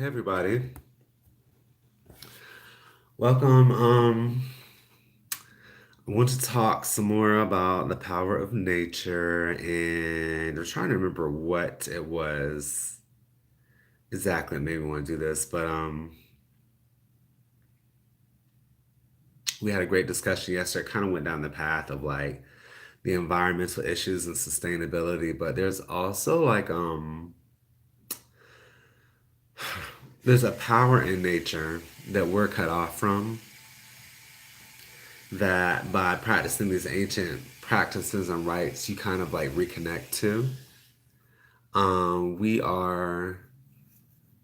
Everybody. Welcome. I want to talk some more about the power of nature, and I'm trying to remember what it was exactly that made me want to do this, but we had a great discussion yesterday. Kind of went down the path of like the environmental issues and sustainability, but there's also like there's a power in nature that we're cut off from, that by practicing these ancient practices and rites you kind of like reconnect to. We are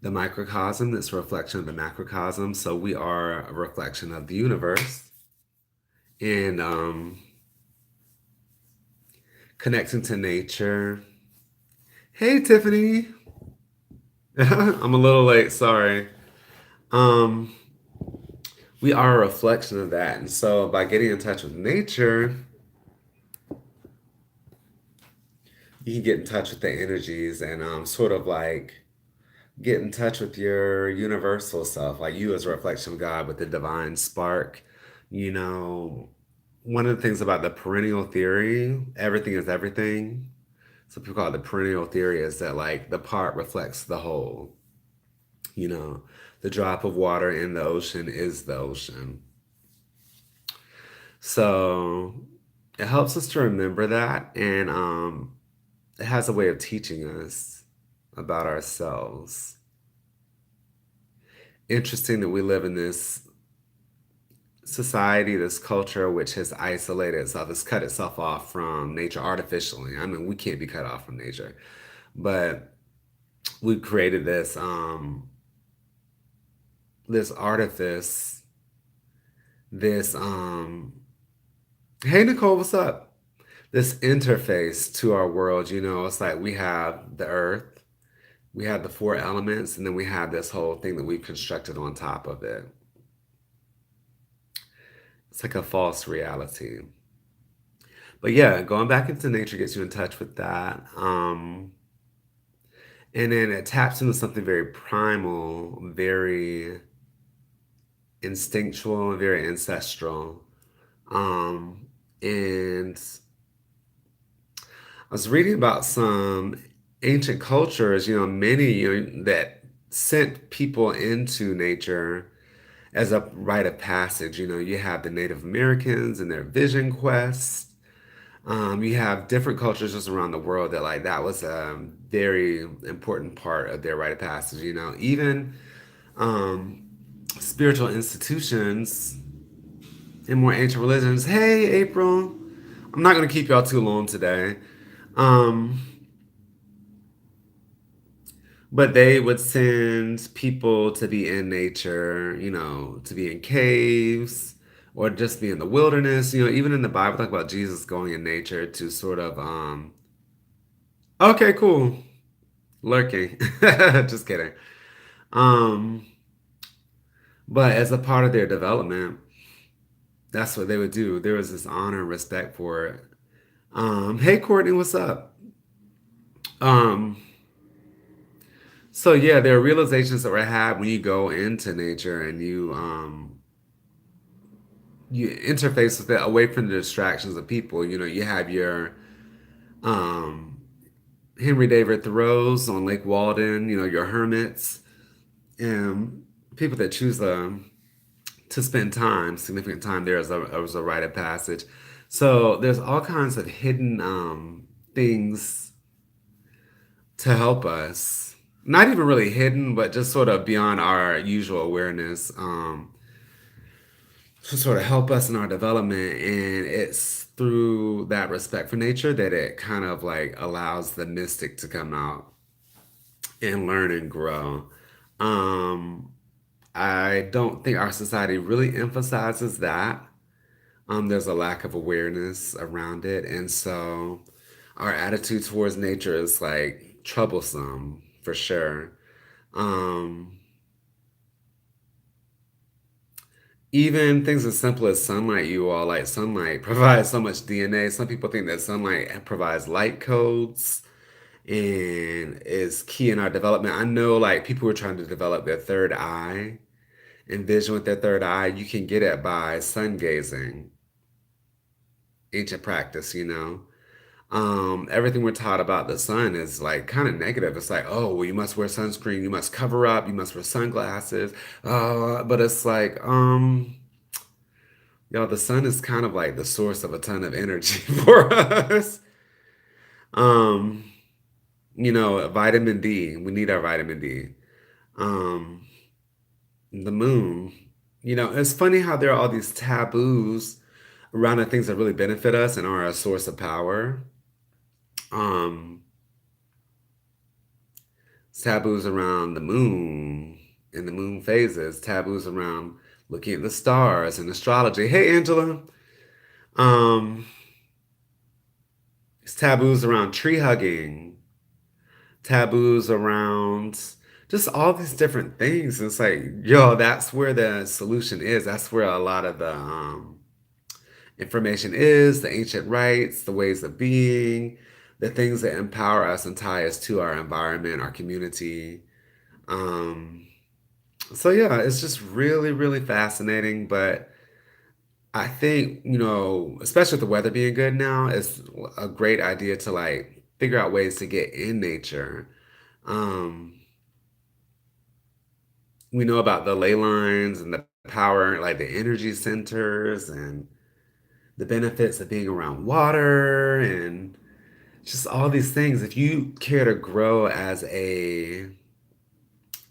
the microcosm that's a reflection of the macrocosm, so we are a reflection of the universe. And connecting to nature. Hey, Tiffany. I'm a little late, sorry. Um, we are a reflection of that. And so by getting in touch with nature, you can get in touch with the energies and sort of like get in touch with your universal self, like you as a reflection of God with the divine spark. You know, one of the things about the perennial theory, everything is everything. So people call it the perennial theory, is that like the part reflects the whole. You know, the drop of water in the ocean is the ocean. So it helps us to remember that, and it has a way of teaching us about ourselves. Interesting that we live in this society, this culture, which has isolated itself, has cut itself off from nature artificially. I mean, we can't be cut off from nature, but we've created this artifice, this hey Nicole, what's up? This interface to our world. It's like we have the earth, we have the four elements, and then we have this whole thing that we've constructed on top of it. It's like a false reality. But yeah, going back into nature gets you in touch with that. And then it taps into something very primal, very instinctual, and very ancestral. And I was reading about some ancient cultures, many that sent people into nature as a rite of passage. You have the Native Americans and their vision quest. You have different cultures just around the world that like that was a very important part of their rite of passage. Even um, spiritual institutions in more ancient religions. Hey, April, I'm not going to keep y'all too long today. Um, but they would send people to be in nature, to be in caves or just be in the wilderness. Even in the Bible, talk about Jesus going in nature to sort of okay, cool. Lurking. Just kidding. Um, but as a part of their development, that's what they would do. There was this honor and respect for it. Hey Courtney, what's up? Um, so yeah, there are realizations that were had when you go into nature and you interface with it away from the distractions of people. You have your um Henry David Thoreau's on Lake Walden, your hermits and people that choose to spend time, significant time there as a rite of passage. So there's all kinds of hidden things to help us. Not even really hidden, but just sort of beyond our usual awareness, to sort of help us in our development. And it's through that respect for nature that it kind of like allows the mystic to come out and learn and grow. Um, I don't think our society really emphasizes that. There's a lack of awareness around it. And so our attitude towards nature is like troublesome for sure. Um, Even things as simple as sunlight, you all like sunlight provides so much DNA. Some people think that sunlight provides light codes. and is key in our development. I know like people who are trying to develop their third eye and vision with their third eye, you can get it by sun gazing, ancient practice, you know. Everything we're taught about the sun is like kind of negative. It's like, oh, well, you must wear sunscreen, you must cover up, you must wear sunglasses. But it's like, y'all, the sun is kind of like the source of a ton of energy for us. Um, vitamin D. We need our vitamin D. Um, the moon. It's funny how there are all these taboos around the things that really benefit us and are a source of power. Um, Taboos around the moon and the moon phases, taboos around looking at the stars and astrology. Hey, Angela. Um, it's taboos around tree hugging, taboos around just all these different things. It's like, yo, that's where the solution is. That's where a lot of the information is, the ancient rites, the ways of being, the things that empower us and tie us to our environment, our community. Um, So yeah, it's just really, really fascinating. But I think, especially with the weather being good now, it's a great idea to like figure out ways to get in nature. Um, we know about the ley lines and the power, like the energy centers and the benefits of being around water and just all these things. If you care to grow as a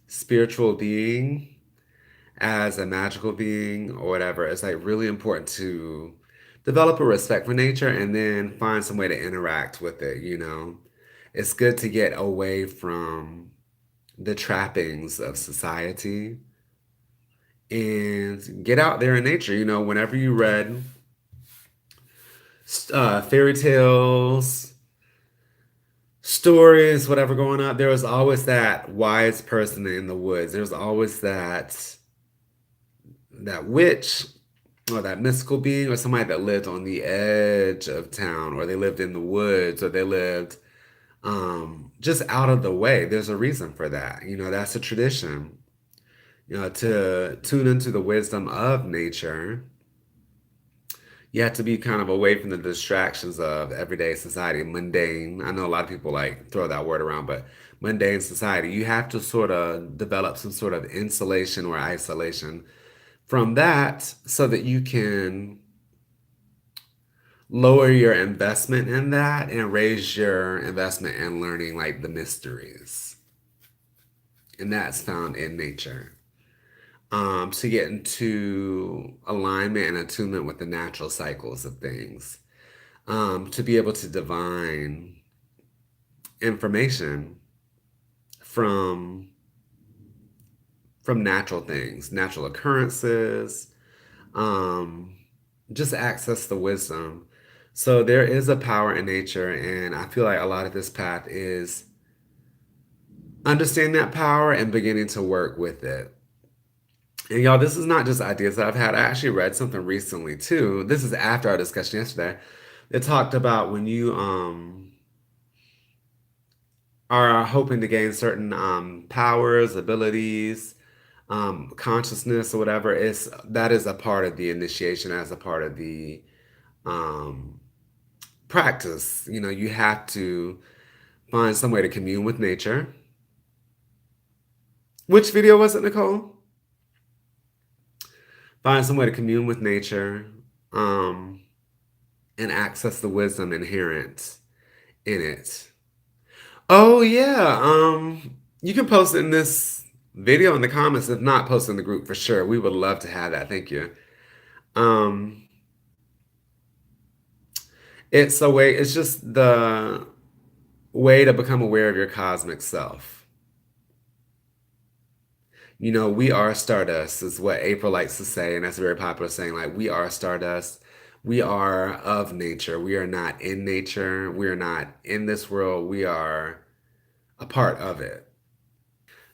spiritual being, as a magical being or whatever, it's like really important to develop a respect for nature and then find some way to interact with it. It's good to get away from the trappings of society and get out there in nature. Whenever you read fairy tales, stories, whatever going on, there was always that wise person in the woods. There's always that witch or that mystical being or somebody that lived on the edge of town or they lived in the woods or they lived just out of the way. There's a reason for that. That's a tradition. To tune into the wisdom of nature, you have to be kind of away from the distractions of everyday society, mundane. I know a lot of people like throw that word around, but mundane society, you have to sort of develop some sort of insulation or isolation from that so that you can lower your investment in that and raise your investment in learning like the mysteries. And that's found in nature. To get into alignment and attunement with the natural cycles of things. To be able to divine information from natural things, natural occurrences, um, just access the wisdom. So there is a power in nature, and I feel like a lot of this path is understanding that power and beginning to work with it. And y'all, this is not just ideas that I've had. I actually read something recently too. This is after our discussion yesterday. It talked about when you are hoping to gain certain powers, abilities, consciousness, or whatever. That is a part of the initiation, as a part of the um, practice. You have to find some way to commune with nature. Which video was it, Nicole? Find some way to commune with nature um, and access the wisdom inherent in it. Oh yeah, you can post in this video in the comments. If not, post in the group for sure. We would love to have that. Thank you. Um, it's just the way to become aware of your cosmic self. We are stardust, is what April likes to say, and that's a very popular saying. Like, we are stardust. We are of nature. We are not in nature. We are not in this world. We are a part of it.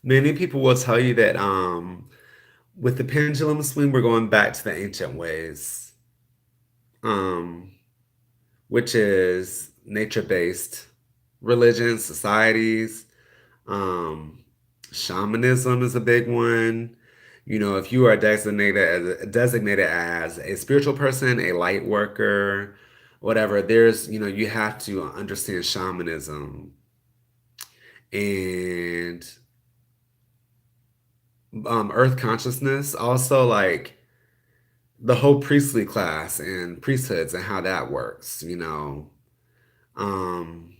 Many people will tell you that with the pendulum swing, we're going back to the ancient ways, um, which is nature based. religions, societies. Um, Shamanism is a big one. You know, if you are designated as a spiritual person, a light worker, whatever, you have to understand shamanism and earth consciousness. Also, like the whole priestly class and priesthoods and how that works. Um,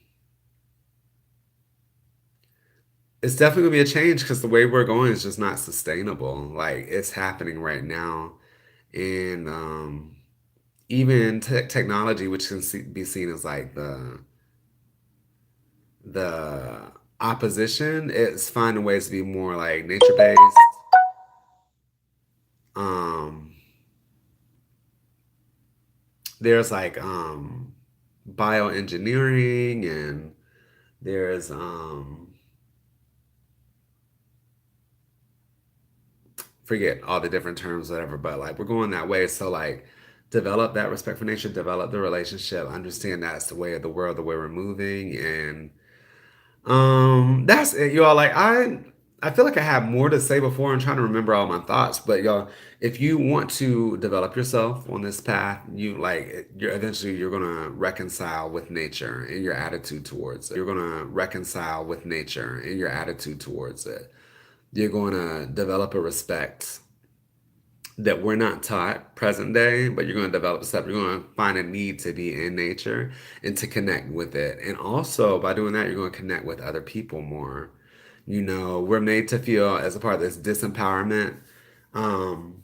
it's definitely gonna be a change because the way we're going is just not sustainable. Like it's happening right now, and even technology, which can be seen as like the opposition, it's finding ways to be more like nature based. Um, there's like bioengineering, and there's forget all the different terms, whatever, but like we're going that way. So like develop that respect for nature, develop the relationship, understand that's the way of the world, the way we're moving, and that's it, y'all. Like I feel like I have more to say before. I'm trying to remember all my thoughts, but y'all, if you want to develop yourself on this path, you're gonna reconcile with nature and your attitude towards it. You're gonna reconcile with nature and your attitude towards it. You're gonna develop a respect that we're not taught present day, but you're going to develop stuff. You're going to find a need to be in nature and to connect with it. And also, by doing that, you're going to connect with other people more. We're made to feel, as a part of this disempowerment um,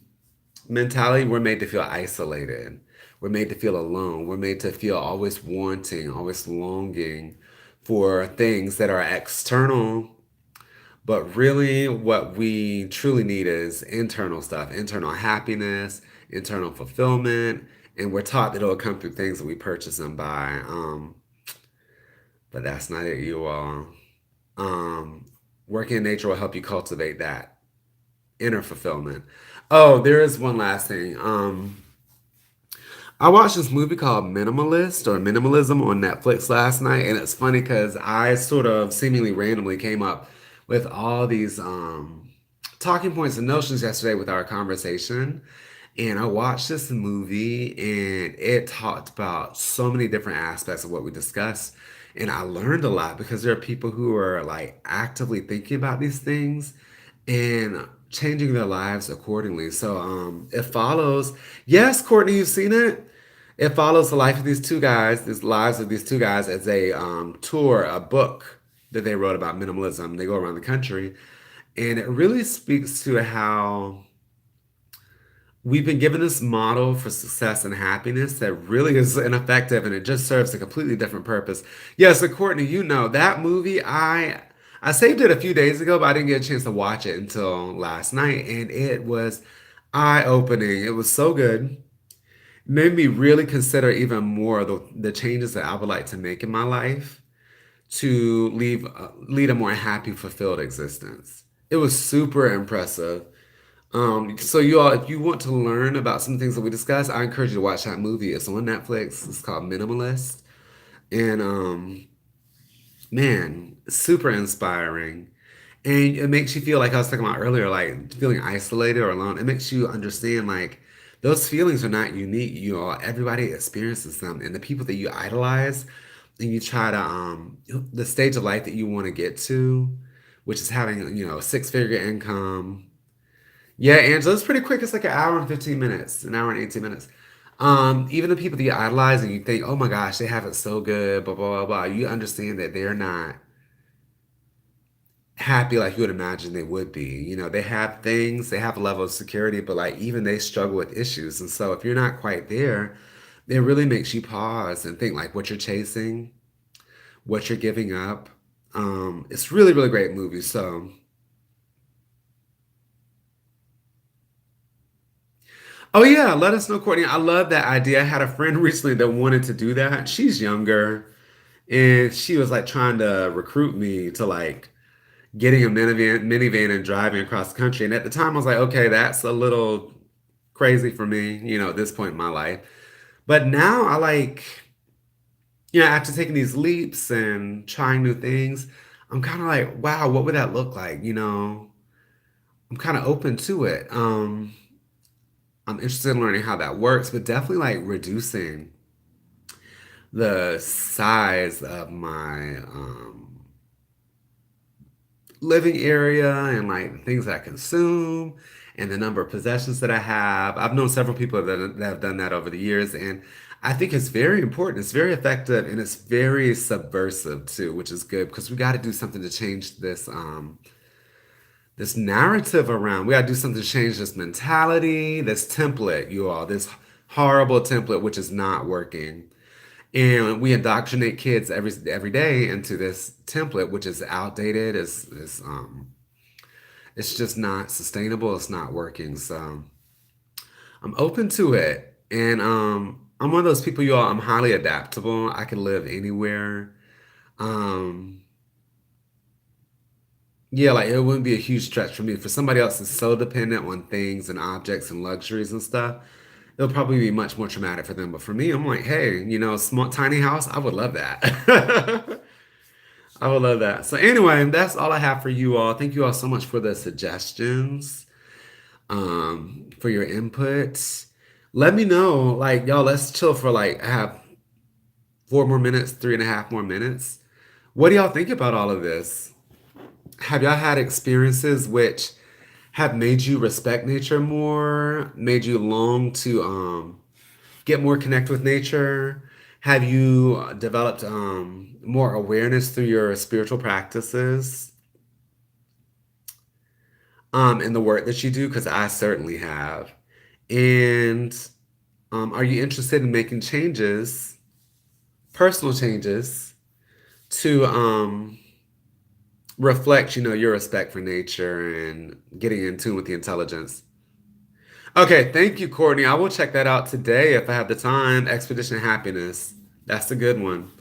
mentality, we're made to feel isolated. We're made to feel alone. We're made to feel always wanting, always longing for things that are external, but really, what we truly need is internal stuff, internal happiness, internal fulfillment, and we're taught that it'll come through things that we purchase and buy. But that's not it, you all. Um, Working in nature will help you cultivate that inner fulfillment. Oh, there is one last thing. I watched this movie called Minimalist or Minimalism on Netflix last night, and it's funny because I sort of seemingly randomly came up with all these talking points and notions yesterday with our conversation. And I watched this movie, and it talked about so many different aspects of what we discussed. And I learned a lot because there are people who are like actively thinking about these things and changing their lives accordingly. So it follows. Yes, Courtney, you've seen it. It follows the life of these two guys, these lives of these two guys as they tour a book that they wrote about minimalism. They go around the country, and it really speaks to how we've been given this model for success and happiness that really is ineffective, and it just serves a completely different purpose. Yeah, so Courtney, that movie, I saved it a few days ago, but I didn't get a chance to watch it until last night, and it was eye-opening. It was so good. Made me really consider even more the changes that I would like to make in my life to lead a more happy, fulfilled existence. It was super impressive. So you all, if you want to learn about some things that we discussed, I encourage you to watch that movie. It's on Netflix. It's called Minimalist. And man, super inspiring. And it makes you feel like I was talking about earlier, like feeling isolated or alone. It makes you understand like those feelings are not unique. Everybody experiences them. And the people that you idolize and you try to the stage of life that you want to get to, which is having, a six-figure income. Yeah, Angela, it's pretty quick. It's like an hour and 15 minutes, an hour and 18 minutes. Even the people that you idolize and you think, oh my gosh, they have it so good, blah, blah, blah, blah. You understand that they're not happy like you would imagine they would be. They have things, they have a level of security, but like even they struggle with issues. And so if you're not quite there, it really makes you pause and think like what you're chasing, what you're giving up. It's really, really great movie. So, oh yeah, let us know, Courtney. I love that idea. I had a friend recently that wanted to do that. She's younger, and she was like trying to recruit me to like getting a minivan and driving across the country. And at the time, I was like, okay, that's a little crazy for me, at this point in my life. But now I like. after taking these leaps and trying new things, I'm kind of like, wow, what would that look like? I'm kind of open to it. I'm interested in learning how that works, but definitely like reducing the size of my living area and like things that I consume and the number of possessions that I have. I've known several people that have done that over the years, and I think it's very important. It's very effective and it's very subversive too, which is good because we got to do something to change this narrative around. We got to do something to change this mentality, this template, you all, this horrible template which is not working. And we indoctrinate kids every day into this template, which is outdated. It's just not sustainable. It's not working. So I'm open to it, and I'm one of those people, y'all. I'm highly adaptable. I can live anywhere. Um, yeah, like it wouldn't be a huge stretch for me. For somebody else that's so dependent on things and objects and luxuries and stuff, it'll probably be much more traumatic for them. But for me, I'm like, hey, small tiny house, I would love that. I would love that. So anyway, that's all I have for you all. Thank you all so much for the suggestions, for your inputs. Let me know, like, y'all, let's chill for like I have 4 more minutes, 3.5 more minutes. What do y'all think about all of this? Have y'all had experiences which have made you respect nature more, made you long to get more connect with nature? Have you developed more awareness through your spiritual practices in the work that you do? Because I certainly have. And are you interested in making changes, personal changes, to reflect, your respect for nature and getting in tune with the intelligence? Okay, thank you, Courtney. I will check that out today if I have the time. Expedition Happiness. That's a good one.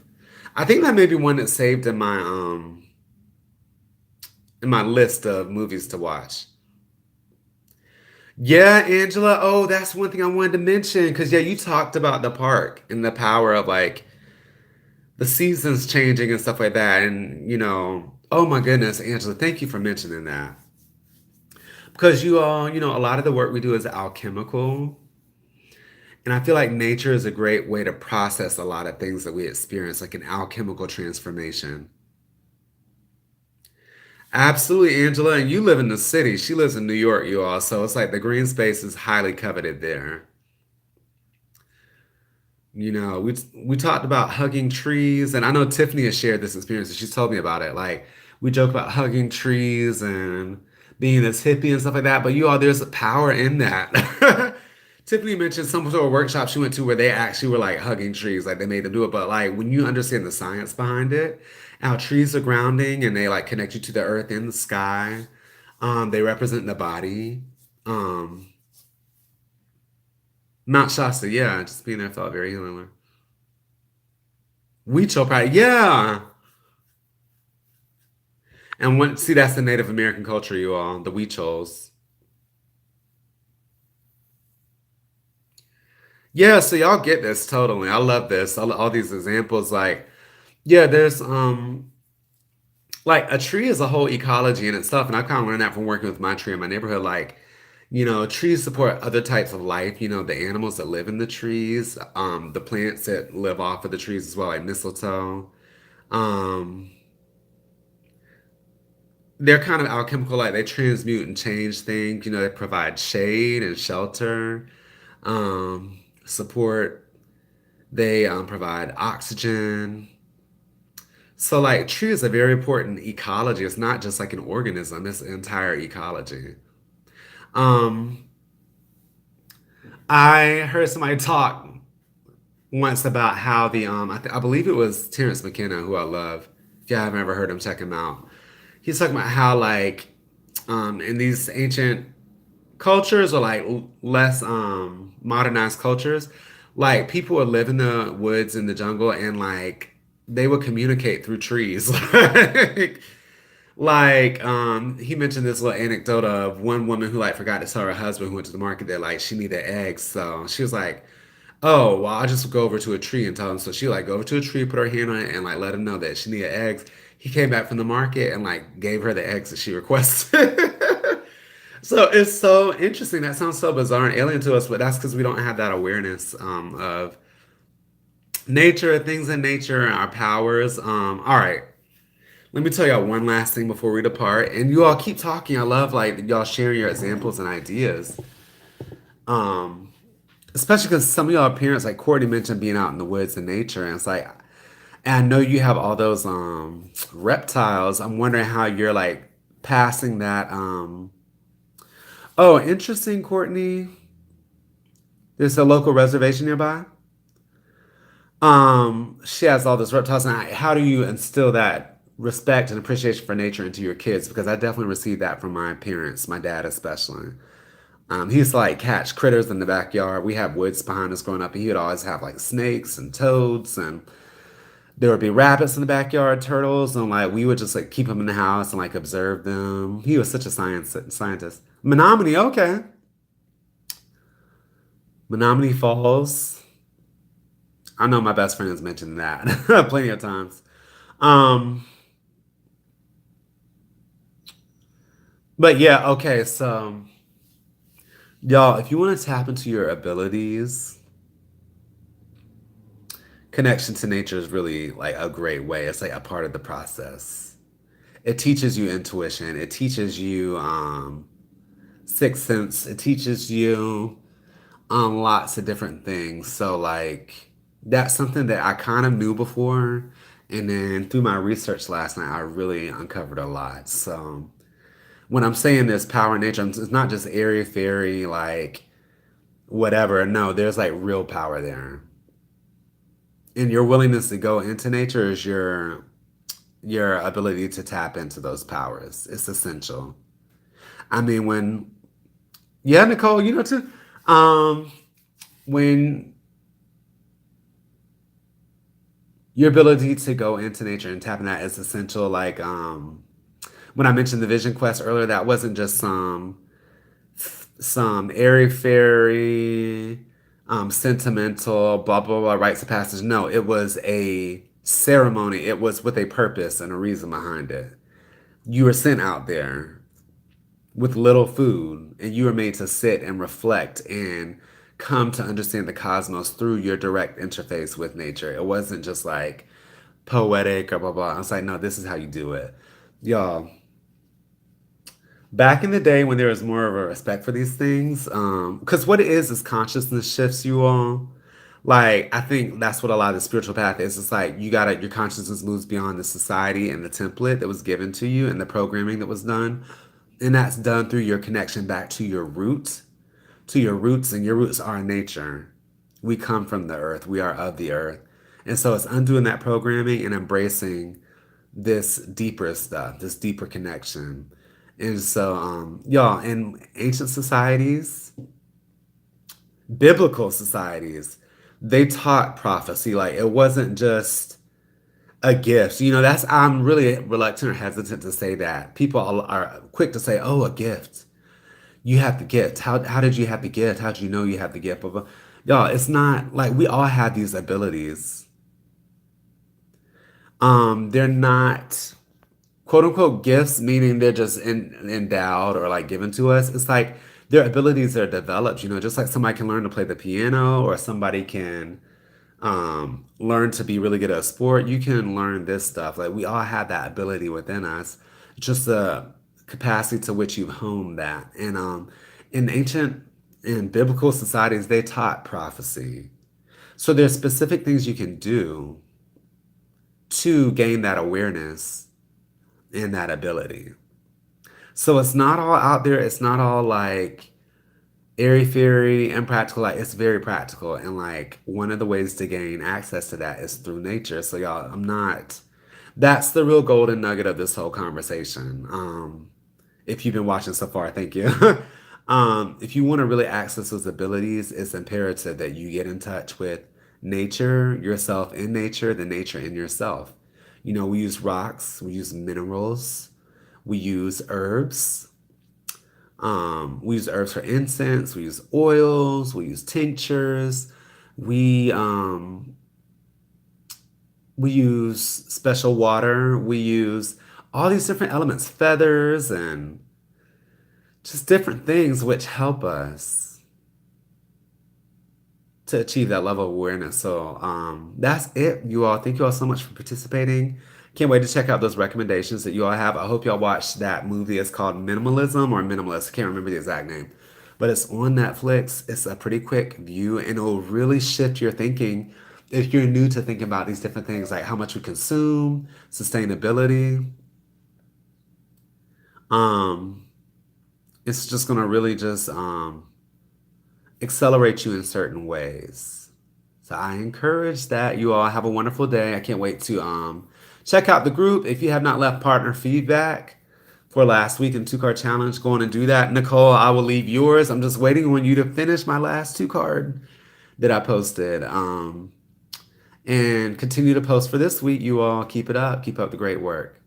I think that may be one that's saved in my list of movies to watch. Yeah, Angela. Oh, that's one thing I wanted to mention because yeah, you talked about the park and the power of like the seasons changing and stuff like that. And oh my goodness, Angela, thank you for mentioning that. Because you all, a lot of the work we do is alchemical. And I feel like nature is a great way to process a lot of things that we experience, like an alchemical transformation. Absolutely, Angela. And you live in the city. She lives in New York, you all. So it's like the green space is highly coveted there. We talked about hugging trees, and I know Tiffany has shared this experience, and she's told me about it. Like we joke about hugging trees and being this hippie and stuff like that, but you all, there's power in that. Tiffany mentioned some sort of workshop she went to where they actually were like hugging trees, like they made them do it. But like when you understand the science behind it, how trees are grounding and they like connect you to the earth and the sky. They represent the body. Um, Mount Shasta, yeah, just being there felt very healing. Weecho Pride, yeah. And see, that's the Native American culture, you all, the Weechos. Yeah, so y'all get this totally. I love this. All these examples, like, yeah, there's like a tree is a whole ecology in itself, and I kind of learned that from working with my tree in my neighborhood. Like, trees support other types of life. The animals that live in the trees, the plants that live off of the trees as well, like mistletoe. Um, they're kind of alchemical, like they transmute and change things. They provide shade and shelter, support. They provide oxygen. So, like, tree is a very important ecology. It's not just like an organism; it's an entire ecology. Um, I heard somebody talk once about how I believe it was Terrence McKenna, who I love. If you haven't ever heard him, check him out. He's talking about how like in these ancient cultures or like less modernized cultures, like people would live in the woods in the jungle and like they would communicate through trees. He mentioned this little anecdote of one woman who like forgot to tell her husband who went to the market that like she needed eggs. So she was like, Oh, well, I just go over to a tree and tell him. So she like go over to a tree, put her hand on it, and like let him know that she needed eggs. He came back from the market and like gave her the eggs that she requested. So it's so interesting. That sounds so bizarre and alien to us, but that's because we don't have that awareness of nature, things in nature, our powers. All right. Let me tell y'all one last thing before we depart. And you all keep talking. I love like y'all sharing your examples and ideas. Um, Especially because some of y'all parents, like Courtney mentioned being out in the woods and nature, and it's like, and I know you have all those reptiles. I'm wondering how you're like passing that. Oh, interesting, Courtney. There's a local reservation nearby. She has all those reptiles, and how do you instill that respect and appreciation for nature into your kids? Because I definitely received that from my parents, my dad especially. He used to like catch critters in the backyard. We have woods behind us growing up, and he would always have like snakes and toads, and there would be rabbits in the backyard, turtles, and like we would just like keep them in the house and like observe them. He was such a scientist. Menominee, okay. Menominee Falls. I know my best friend has mentioned that plenty of times. Um, but yeah, okay, so y'all, if you want to tap into your abilities, connection to nature is really like a great way. It's like a part of the process. It teaches you intuition. It teaches you sixth sense. It teaches you lots of different things. So like that's something that I kind of knew before, and then through my research last night, I really uncovered a lot. So when I'm saying this power in nature, it's not just airy fairy like whatever. No, there's like real power there, and your willingness to go into nature is your ability to tap into those powers. It's essential. I mean, when yeah, Nicole, you know too. Um, when your ability to go into nature and tap in that is essential. Like when I mentioned the Vision Quest earlier, that wasn't just some airy fairy, sentimental, blah blah blah rites of passage. No, it was a ceremony. It was with a purpose and a reason behind it. You were sent out there with little food, and you were made to sit and reflect and come to understand the cosmos through your direct interface with nature. It wasn't just like poetic or blah blah. I was like, no, this is how you do it. Y'all, back in the day when there was more of a respect for these things, because what it is consciousness shifts you all. Like, I think that's what a lot of the spiritual path is. It's like you gotta, your consciousness moves beyond the society and the template that was given to you and the programming that was done. And that's done through your connection back to your roots, and your roots are nature. We come from the earth, we are of the earth. And so it's undoing that programming and embracing this deeper stuff, this deeper connection. And so, y'all, in ancient societies, biblical societies, they taught prophecy. Like it wasn't just a gift. You know, that's, I'm really reluctant or hesitant to say that. People are quick to say, oh, a gift. You have the gift. How did you have the gift? How did you know you have the gift? Blah, blah. Y'all, it's not like we all have these abilities. They're not quote unquote gifts, meaning they're just endowed or like given to us. It's like their abilities are developed, you know, just like somebody can learn to play the piano or somebody can learn to be really good at a sport. You can learn this stuff. Like we all have that ability within us, just the capacity to which you hone that. And in ancient and biblical societies, they taught prophecy. So there's specific things you can do to gain that awareness and that ability. So it's not all out there. It's not all like airy fairy and practical. Like it's very practical. And like one of the ways to gain access to that is through nature. So y'all, I'm not. That's the real golden nugget of this whole conversation. If you've been watching so far, thank you. If you want to really access those abilities, it's imperative that you get in touch with nature, yourself in nature, the nature in yourself. You know, we use rocks, we use minerals, we use herbs. We use herbs for incense, we use oils, we use tinctures. We um we use special water. We use all these different elements, feathers and just different things which help us to achieve that level of awareness. So that's it, you all. Thank you all so much for participating. Can't wait to check out those recommendations that you all have. I hope y'all watch that movie. It's called Minimalism or Minimalist. I can't remember the exact name, but it's on Netflix. It's a pretty quick view and it'll really shift your thinking if you're new to thinking about these different things like how much we consume, sustainability. Um, it's just gonna really just accelerate you in certain ways. So I encourage that you all have a wonderful day. I can't wait to check out the group. If you have not left partner feedback for last week in two card challenge, go on and do that. Nicole, I will leave yours. I'm just waiting on you to finish my last two card that I posted. And continue to post for this week. You all keep it up. Keep up the great work.